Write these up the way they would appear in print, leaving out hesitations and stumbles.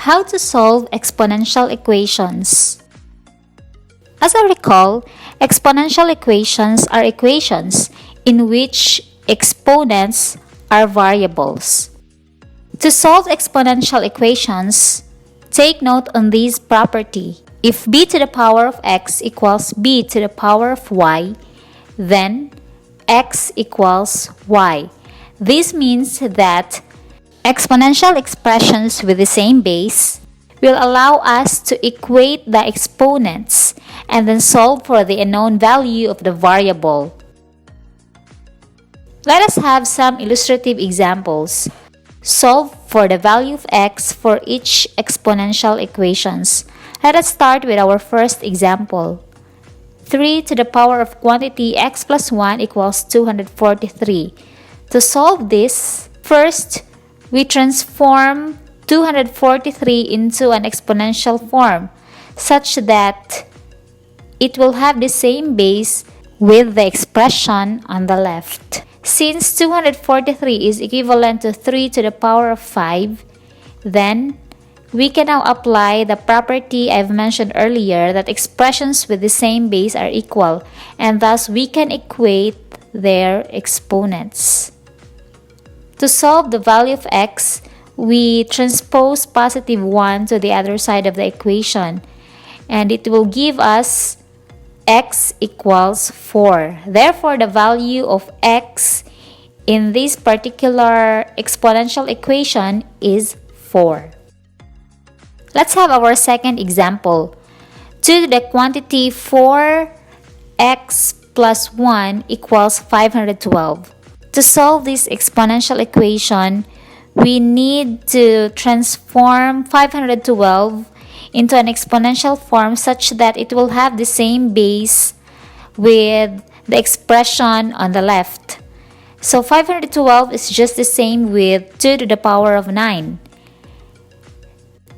How to solve exponential equations. As I recall, exponential equations are equations in which exponents are variables. To solve exponential equations, take note on this property. If b to the power of x equals b to the power of y, then x equals y. This means that exponential expressions with the same base will allow us to equate the exponents and then solve for the unknown value of the variable. Let us have some illustrative examples. Solve for the value of x for each exponential equations. Let us start with our first example. 3 to the power of quantity x plus 1 equals 243. To solve this, first, we transform 243 into an exponential form such that it will have the same base with the expression on the left. Since 243 is equivalent to 3 to the power of 5, then we can now apply the property I've mentioned earlier that expressions with the same base are equal, and thus we can equate their exponents. To solve the value of x, we transpose positive 1 to the other side of the equation, and it will give us x equals 4. Therefore, the value of x in this particular exponential equation is 4. Let's have our second example. 2 to the quantity 4x plus 1 equals 512. To solve this exponential equation, we need to transform 512 into an exponential form such that it will have the same base with the expression on the left. So 512 is just the same with 2 to the power of 9.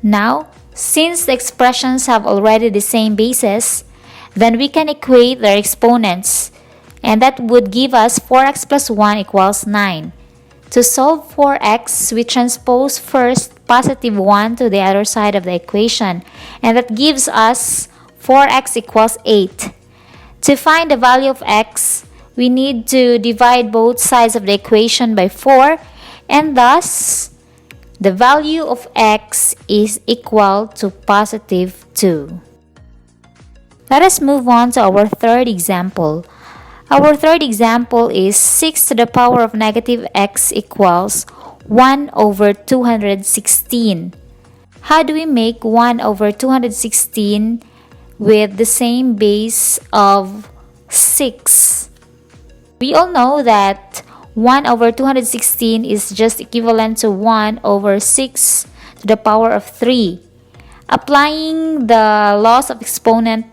Now, since the expressions have already the same bases, then we can equate their exponents, and that would give us 4x plus 1 equals 9. To solve 4x, we transpose first positive 1 to the other side of the equation, and that gives us 4x equals 8. To find the value of x, we need to divide both sides of the equation by 4, and thus the value of x is equal to positive 2. Let us move on to our third example. Our third example is 6 to the power of negative x equals 1 over 216. How do we make 1 over 216 with the same base of 6? We all know that 1 over 216 is just equivalent to 1 over 6 to the power of 3. Applying the laws of exponent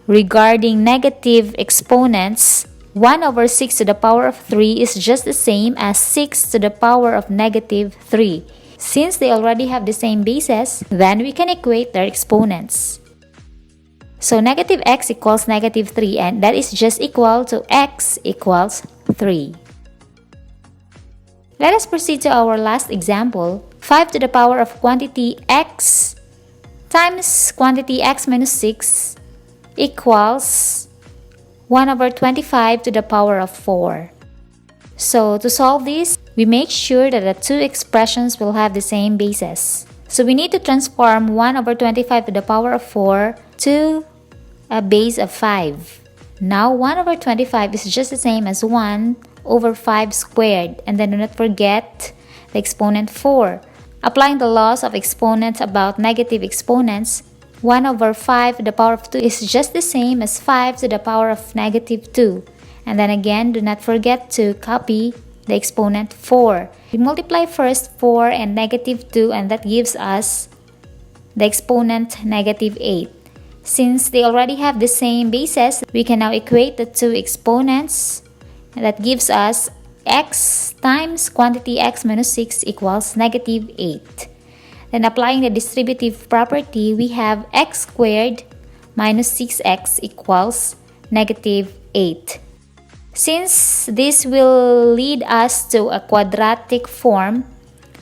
regarding negative exponents, 1 over 6 to the power of 3 is just the same as 6 to the power of negative 3. Since they already have the same bases, then we can equate their exponents. So negative x equals negative 3, and that is just equal to x equals 3. Let us proceed to our last example. 5 to the power of quantity x times quantity x minus 6 equals 1 over 25 to the power of 4. So to solve this, we make sure that the two expressions will have the same bases. So we need to transform 1 over 25 to the power of 4 to a base of 5. Now 1 over 25 is just the same as 1 over 5 squared, and then do not forget the exponent 4. Applying the laws of exponents about negative exponents, 1 over 5 to the power of 2 is just the same as 5 to the power of negative 2. And then again, do not forget to copy the exponent 4. We multiply first 4 and negative 2, and that gives us the exponent negative 8. Since they already have the same bases, we can now equate the two exponents, and that gives us x times quantity x minus 6 equals negative 8. Then applying the distributive property, we have x squared minus 6x equals negative 8. Since this will lead us to a quadratic form,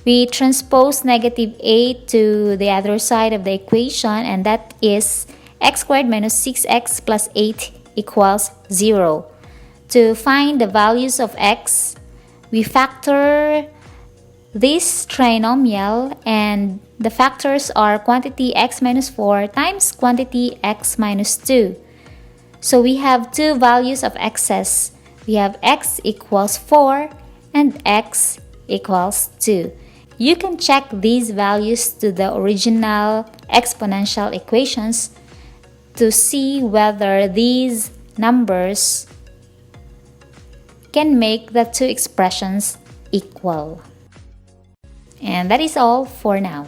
We transpose negative 8 to the other side of the equation, and that is x squared minus 6x plus 8 equals 0. To find the values of x, we factor this trinomial, and the factors are quantity x minus 4 times quantity x minus 2. So we have two values of x's. We have x equals 4 and x equals 2. You can check these values to the original exponential equations to see whether these numbers can make the two expressions equal. And that is all for now.